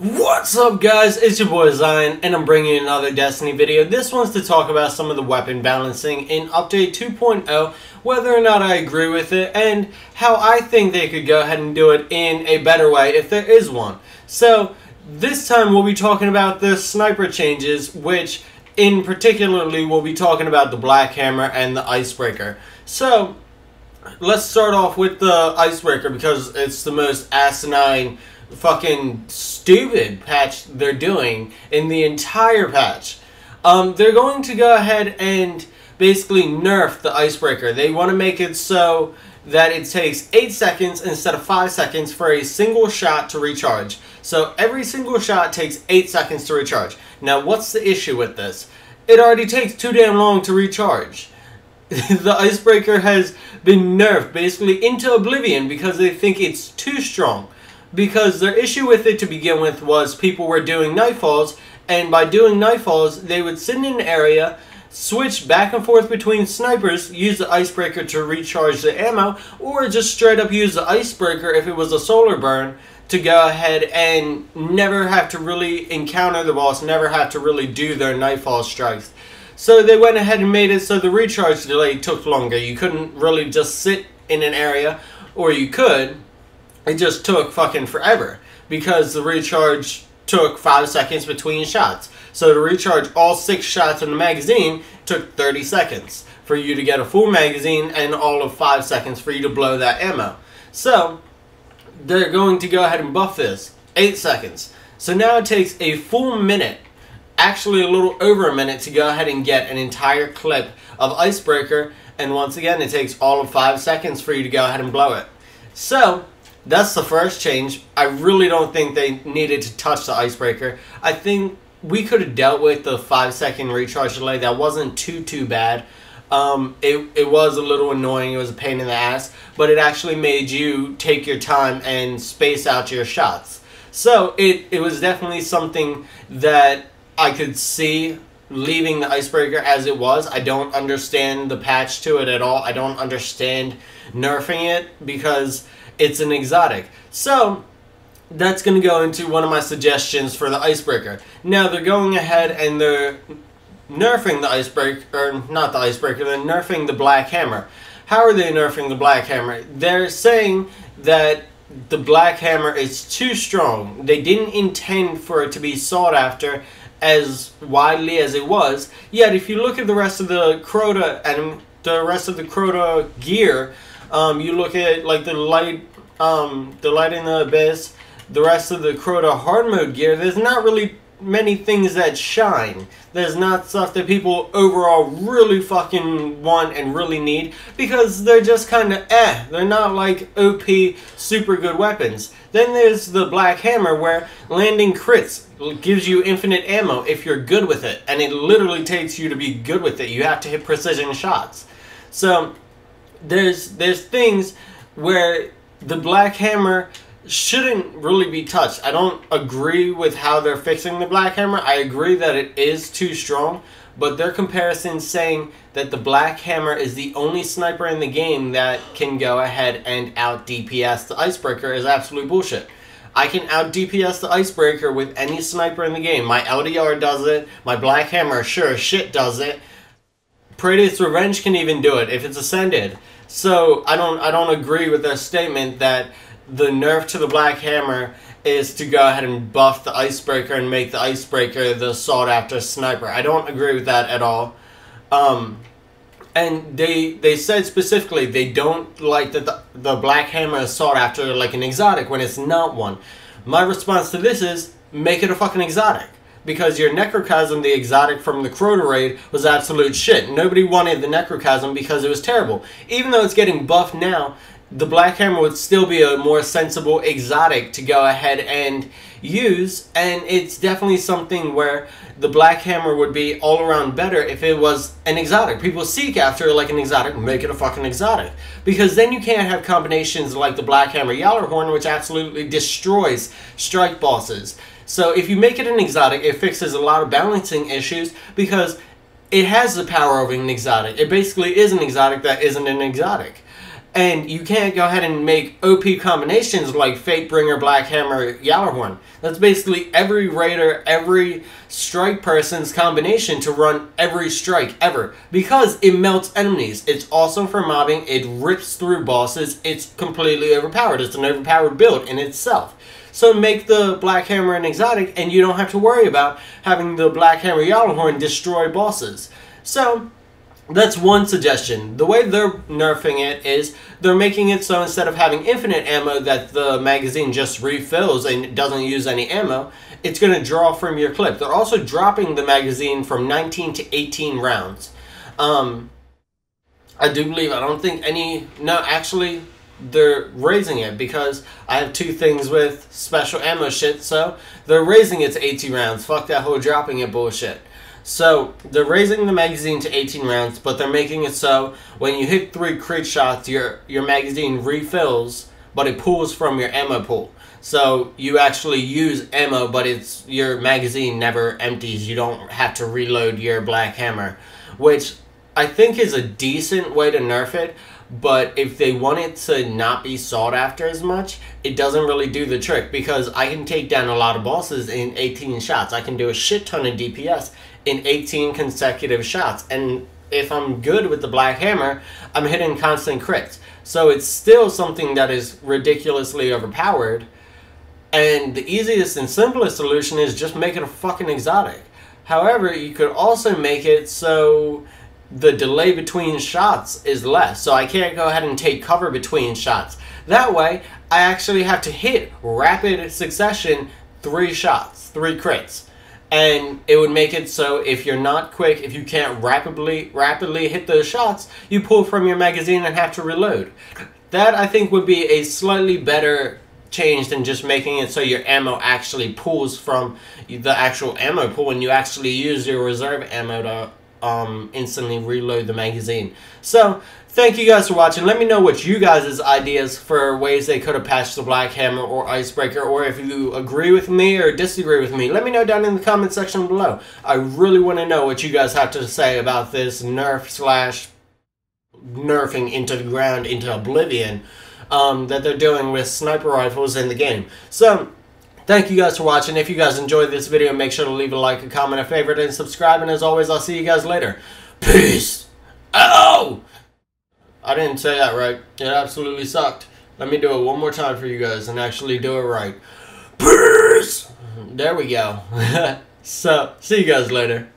What's up guys, it's your boy Zion and I'm bringing you another Destiny video. This one's to talk about some of the weapon balancing in update 2.0, whether or not I agree with it and how I think they could go ahead and do it in a better way if there is one. So this time we'll be talking about the sniper changes, which in particularly we'll be talking about the Black Hammer and the Icebreaker. So let's start off with the Icebreaker because it's the most asinine fucking stupid patch they're doing in the entire patch. They're going to go ahead and basically nerf the Icebreaker. They want to make it so that it takes 8 seconds instead of 5 seconds for a single shot to recharge. So every single shot takes 8 seconds to recharge. Now what's the issue with this? It already takes too damn long to recharge. The Icebreaker has been nerfed basically into oblivion because they think it's too strong. Because their issue with it to begin with was people were doing nightfalls, and by doing nightfalls, they would sit in an area, switch back and forth between snipers, use the Icebreaker to recharge the ammo, or just straight up use the Icebreaker if it was a solar burn to go ahead and never have to really encounter the boss, never have to really do their nightfall strikes. So they went ahead and made it so the recharge delay took longer. You couldn't really just sit in an area, or you could. It just took fucking forever because the recharge took 5 seconds between shots. So to recharge all 6 shots in the magazine took 30 seconds for you to get a full magazine and all of 5 seconds for you to blow that ammo. So they're going to go ahead and buff this. 8 seconds. So now it takes a full minute, actually a little over a minute, to go ahead and get an entire clip of Icebreaker, and once again it takes all of 5 seconds for you to go ahead and blow it. So that's the first change. I really don't think they needed to touch the Icebreaker. I think we could have dealt with the 5-second recharge delay. That wasn't too bad. It was a little annoying. It was a pain in the ass. But it actually made you take your time and space out your shots. So it was definitely something that I could see leaving the Icebreaker as it was. I don't understand the patch to it at all. I don't understand nerfing it because it's an exotic. So that's going to go into one of my suggestions for the Icebreaker. Now they're going ahead and they're nerfing the Icebreaker, or not the Icebreaker, they're nerfing the Black Hammer. How are they nerfing the Black Hammer? They're saying that the Black Hammer is too strong. They didn't intend for it to be sought after as widely as it was. Yet if you look at the rest of the Crota and the rest of the Crota gear, you look at like the light in the abyss, the rest of the Crota hard mode gear, there's not really many things that shine. There's not stuff that people overall really fucking want and really need because they're just kind of They're not like OP super good weapons. Then there's the Black Hammer where landing crits gives you infinite ammo if you're good with it, and it literally takes you to be good with it. You have to hit precision shots. So there's things where the Black Hammer shouldn't really be touched. I don't agree with how they're fixing the Black Hammer. I agree that it is too strong, but their comparison saying that the Black Hammer is the only sniper in the game that can go ahead and out DPS the Icebreaker is absolute bullshit. I can out DPS the Icebreaker with any sniper in the game. My LDR does it. My Black Hammer sure as shit does it. Predator's Revenge can even do it if it's ascended. So I don't agree with their statement that the nerf to the Black Hammer is to go ahead and buff the Icebreaker and make the Icebreaker the sought after sniper. I don't agree with that at all. And they said specifically they don't like that the Black Hammer is sought after like an exotic when it's not one. My response to this is make it a fucking exotic. Because your Necrochasm, the exotic from the Crota raid, was absolute shit. Nobody wanted the Necrochasm because it was terrible. Even though it's getting buffed now, the Black Hammer would still be a more sensible exotic to go ahead and use. And it's definitely something where the Black Hammer would be all around better if it was an exotic. People seek after like an exotic, make it a fucking exotic. Because then you can't have combinations like the Black Hammer Yallarhorn, which absolutely destroys strike bosses. So if you make it an exotic, it fixes a lot of balancing issues because it has the power of an exotic. It basically is an exotic that isn't an exotic. And you can't go ahead and make OP combinations like Fatebringer, Black Hammer, Yallarhorn. That's basically every raider, every strike person's combination to run every strike ever. Because it melts enemies. It's awesome for mobbing. It rips through bosses. It's completely overpowered. It's an overpowered build in itself. So make the Black Hammer an exotic and you don't have to worry about having the Black Hammer Yallarhorn destroy bosses. So that's one suggestion. The way they're nerfing it is they're making it so instead of having infinite ammo that the magazine just refills and doesn't use any ammo, it's going to draw from your clip. They're also dropping the magazine from 19 to 18 rounds. I do believe, I don't think any, no, actually, they're raising it because I have two things with special ammo shit, so they're raising it to 18 rounds. Fuck that whole dropping it bullshit. So, they're raising the magazine to 18 rounds, but they're making it so when you hit 3 crit shots, your magazine refills, but it pulls from your ammo pool. So, you actually use ammo, but it's your magazine never empties. You don't have to reload your Black Hammer, which I think is a decent way to nerf it, but if they want it to not be sought after as much, it doesn't really do the trick, because I can take down a lot of bosses in 18 shots. I can do a shit ton of DPS in 18 consecutive shots, and if I'm good with the Black Hammer, I'm hitting constant crits. So it's still something that is ridiculously overpowered, and the easiest and simplest solution is just make it a fucking exotic. However, you could also make it so the delay between shots is less, so I can't go ahead and take cover between shots. That way, I actually have to hit rapid succession 3 shots, 3 crits. And it would make it so if you're not quick, if you can't rapidly hit those shots, you pull from your magazine and have to reload. That, I think, would be a slightly better change than just making it so your ammo actually pulls from the actual ammo pool and you actually use your reserve ammo to instantly reload the magazine. So, thank you guys for watching. Let me know what you guys' ideas for ways they could have patched the Black Hammer or Icebreaker, or if you agree with me or disagree with me. Let me know down in the comment section below. I really want to know what you guys have to say about this nerfing into the ground, into oblivion, that they're doing with sniper rifles in the game. So, thank you guys for watching. If you guys enjoyed this video, make sure to leave a like, a comment, a favorite, and subscribe. And as always, I'll see you guys later. Peace! Oh! I didn't say that right. It absolutely sucked. Let me do it one more time for you guys and actually do it right. Peace! There we go. So, see you guys later.